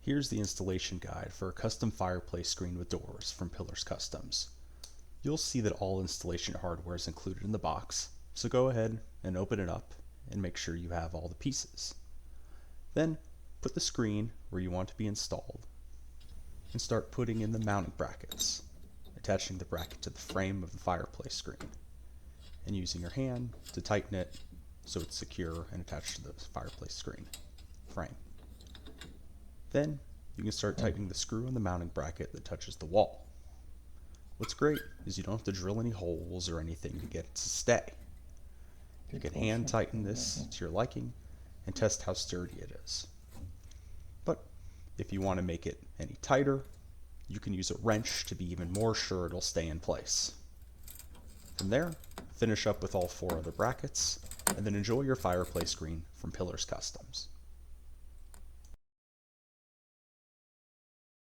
Here's the installation guide for a custom fireplace screen with doors from Pillars Customs. You'll see that all installation hardware is included in the box, so go ahead and open it up and make sure you have all the pieces. Then put the screen where you want to be installed and start putting in the mounting brackets, attaching the bracket to the frame of the fireplace screen and using your hand to tighten it so it's secure and attached to the fireplace screen frame. Then you can start tightening the screw on the mounting bracket that touches the wall. What's great is you don't have to drill any holes or anything to get it to stay. You can hand tighten this to your liking and test how sturdy it is. But if you want to make it any tighter, you can use a wrench to be even more sure it'll stay in place. From there, finish up with all 4 other brackets, and then enjoy your fireplace screen from Pillars Customs.